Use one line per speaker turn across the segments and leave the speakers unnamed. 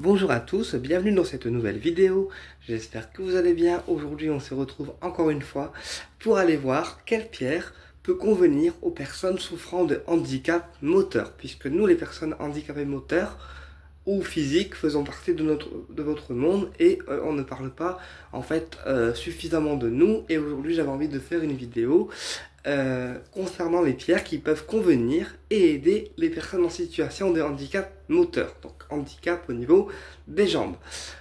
Bonjour à tous, bienvenue dans cette nouvelle vidéo, j'espère que vous allez bien. Aujourd'hui on se retrouve encore une fois pour aller voir quelle pierre peut convenir aux personnes souffrant de handicap moteur, puisque nous les personnes handicapées moteurs ou physiques faisons partie de votre monde et on ne parle pas en fait suffisamment de nous. Et aujourd'hui j'avais envie de faire une vidéo concernant les pierres qui peuvent convenir et aider les personnes en situation de handicap moteur, donc handicap au niveau des jambes.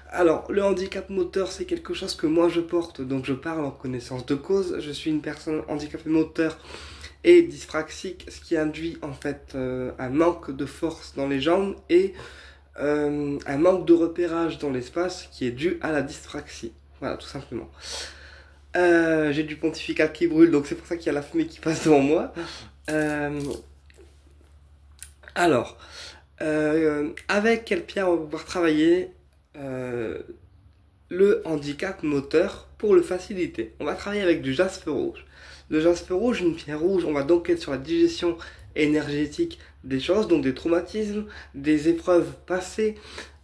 Alors le handicap moteur c'est quelque chose que moi je porte, donc je parle en connaissance de cause. Je suis une personne handicapée moteur et dyspraxique, ce qui induit en fait un manque de force dans les jambes et un manque de repérage dans l'espace qui est dû à la dyspraxie. Voilà, tout simplement. J'ai du pontifical qui brûle, donc c'est pour ça qu'il y a la fumée qui passe devant moi. Euh, alors, avec quelle pierre on va pouvoir travailler le handicap moteur pour le faciliter? On va travailler avec du jaspe rouge. Le jaspe rouge, une pierre rouge, on va donc être sur la digestion énergétique des choses, donc des traumatismes, des épreuves passées,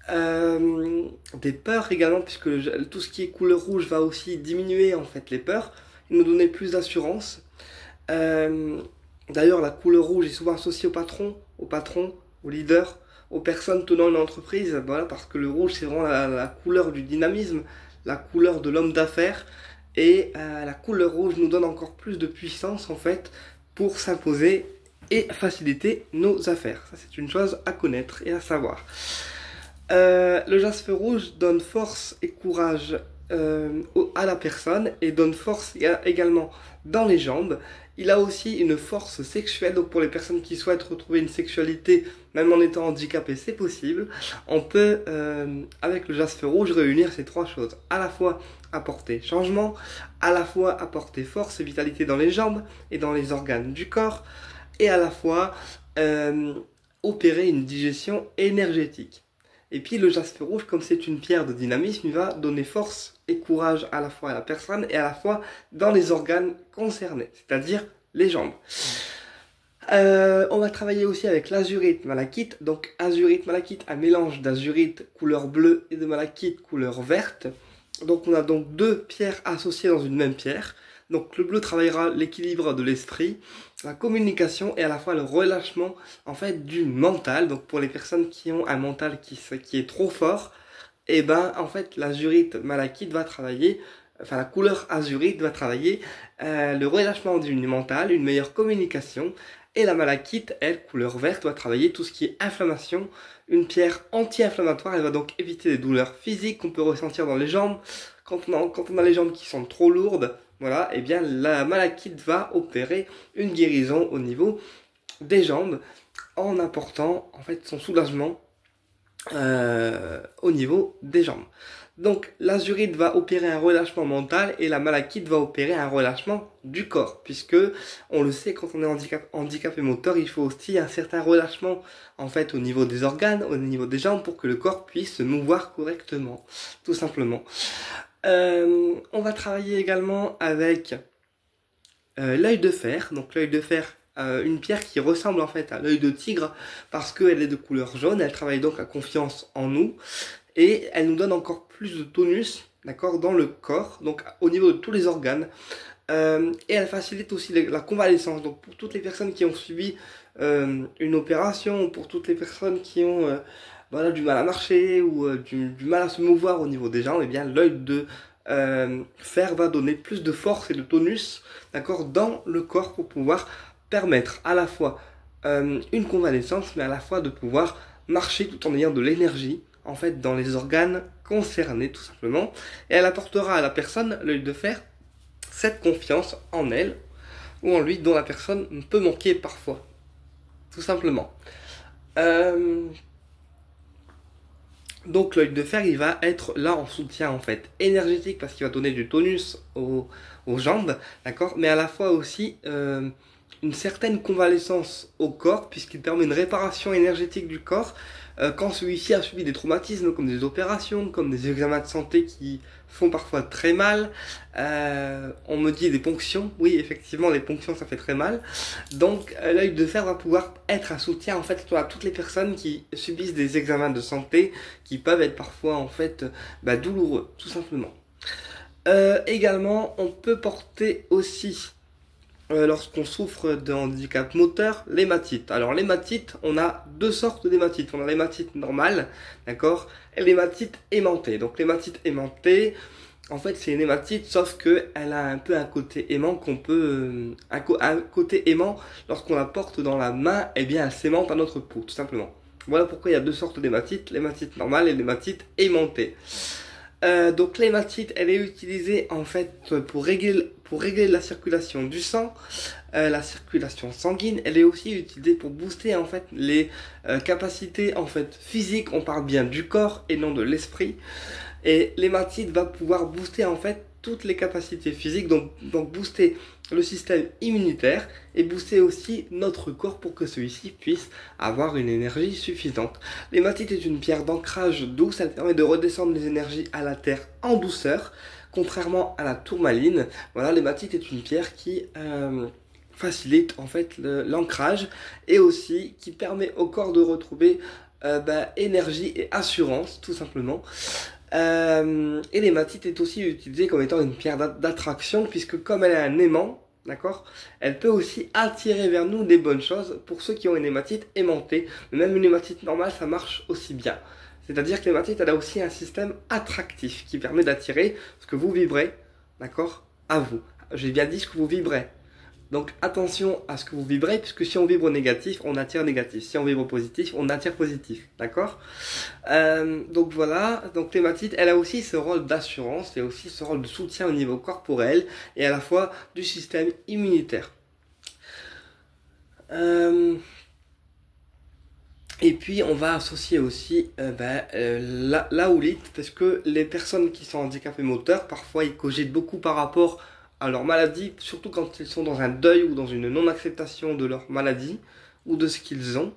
des peurs également, puisque tout ce qui est couleur rouge va aussi diminuer en fait les peurs, et nous donner plus d'assurance. D'ailleurs, la couleur rouge est souvent associée au patron, au leader, aux personnes tenant une entreprise, voilà, parce que le rouge c'est vraiment la couleur du dynamisme, la couleur de l'homme d'affaires, et la couleur rouge nous donne encore plus de puissance en fait pour s'imposer et faciliter nos affaires. Ça c'est une chose à connaître et à savoir. Le jaspe rouge donne force et courage à la personne et donne force également dans les jambes. Il a aussi une force sexuelle, donc pour les personnes qui souhaitent retrouver une sexualité même en étant handicapé, c'est possible. On peut avec le jaspe rouge réunir ces trois choses, à la fois apporter changement, à la fois apporter force et vitalité dans les jambes et dans les organes du corps, et à la fois opérer une digestion énergétique. Et puis le jaspe rouge, comme c'est une pierre de dynamisme, il va donner force et courage à la fois à la personne et à la fois dans les organes concernés, c'est-à-dire les jambes. On va travailler aussi avec l'azurite malachite. Donc azurite malachite, un mélange d'azurite couleur bleue et de malachite couleur verte. Donc on a donc deux pierres associées dans une même pierre. Donc le bleu travaillera l'équilibre de l'esprit, la communication et à la fois le relâchement en fait du mental. Donc pour les personnes qui ont un mental qui est trop fort, et ben en fait l'azurite malachite va travailler, enfin la couleur azurite va travailler le relâchement du mental, une meilleure communication. Et la malachite, elle, couleur verte, va travailler tout ce qui est inflammation, une pierre anti-inflammatoire. Elle va donc éviter les douleurs physiques qu'on peut ressentir dans les jambes. Quand on a les jambes qui sont trop lourdes, voilà, et bien la malachite va opérer une guérison au niveau des jambes en apportant en fait son soulagement au niveau des jambes. Donc l'azurite va opérer un relâchement mental et la malachite va opérer un relâchement du corps, puisque on le sait, quand on est handicapé moteur, il faut aussi un certain relâchement en fait au niveau des organes, au niveau des jambes, pour que le corps puisse se mouvoir correctement, tout simplement. On va travailler également avec l'œil de fer. Donc l'œil de fer, une pierre qui ressemble en fait à l'œil de tigre parce qu'elle est de couleur jaune. Elle travaille donc la confiance en nous et elle nous donne encore plus de tonus, d'accord, dans le corps, donc au niveau de tous les organes. Et elle facilite aussi la convalescence. Donc pour toutes les personnes qui ont subi une opération, pour toutes les personnes qui ont voilà, du mal à marcher ou du mal à se mouvoir au niveau des jambes, et bien l'œil de fer va donner plus de force et de tonus, d'accord, dans le corps pour pouvoir permettre à la fois une convalescence, mais à la fois de pouvoir marcher tout en ayant de l'énergie en fait dans les organes concernés, tout simplement. Et elle apportera à la personne, l'œil de fer, cette confiance en elle ou en lui dont la personne peut manquer parfois, tout simplement. Donc l'œil de fer, il va être là en soutien en fait énergétique parce qu'il va donner du tonus aux jambes, d'accord, mais à la fois aussi une certaine convalescence au corps puisqu'il permet une réparation énergétique du corps, quand celui-ci a subi des traumatismes comme des opérations, comme des examens de santé qui font parfois très mal. On me dit des ponctions, oui effectivement les ponctions ça fait très mal. Donc l'œil de fer va pouvoir être un soutien en fait à toutes les personnes qui subissent des examens de santé qui peuvent être parfois en fait douloureux tout simplement. Également on peut porter aussi lorsqu'on souffre de handicap moteur, l'hématite. Alors l'hématite, on a deux sortes d'hématite. On a l'hématite normale, d'accord, et l'hématite aimantée. Donc l'hématite aimantée, en fait c'est une hématite, sauf que elle a un peu un côté aimant qu'on peut, un côté aimant lorsqu'on la porte dans la main, eh bien elle s'aimante à notre peau, tout simplement. Voilà pourquoi il y a deux sortes d'hématite, l'hématite normale et l'hématite aimantée. Donc l'hématite, elle est utilisée en fait pour régler la circulation du sang, la circulation sanguine. Elle est aussi utilisée pour booster en fait les capacités en fait physiques. On parle bien du corps et non de l'esprit. Et l'hématite va pouvoir booster en fait toutes les capacités physiques, donc booster le système immunitaire et booster aussi notre corps pour que celui-ci puisse avoir une énergie suffisante. L'hématite est une pierre d'ancrage douce, elle permet de redescendre les énergies à la terre en douceur, contrairement à la tourmaline. Voilà, l'hématite est une pierre qui facilite en fait l'ancrage et aussi qui permet au corps de retrouver énergie et assurance tout simplement. Et l'hématite est aussi utilisée comme étant une pierre d'attraction puisque comme elle est un aimant, d'accord, elle peut aussi attirer vers nous des bonnes choses pour ceux qui ont une hématite aimantée. Mais même une hématite normale, ça marche aussi bien. C'est-à-dire que l'hématite, elle a aussi un système attractif qui permet d'attirer ce que vous vibrez, d'accord, à vous. J'ai bien dit ce que vous vibrez. Donc attention à ce que vous vibrez, puisque si on vibre négatif, on attire négatif. Si on vibre positif, on attire positif. D'accord. Donc voilà, donc l'hématite, elle a aussi ce rôle d'assurance et aussi ce rôle de soutien au niveau corporel et à la fois du système immunitaire. Et puis on va associer aussi la houlite, parce que les personnes qui sont handicapées moteurs, parfois ils cogitent beaucoup par rapport à leur maladie, surtout quand ils sont dans un deuil ou dans une non-acceptation de leur maladie ou de ce qu'ils ont.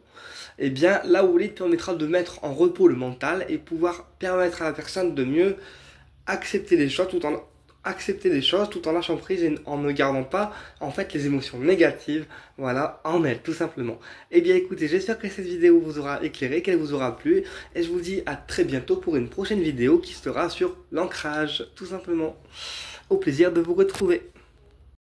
Eh bien la houlite permettra de mettre en repos le mental et pouvoir permettre à la personne de mieux accepter les choses tout en lâchant prise et en ne gardant pas en fait les émotions négatives, voilà, en elle tout simplement. Et bien écoutez, j'espère que cette vidéo vous aura éclairé, qu'elle vous aura plu et je vous dis à très bientôt pour une prochaine vidéo qui sera sur l'ancrage tout simplement. Au plaisir de vous retrouver.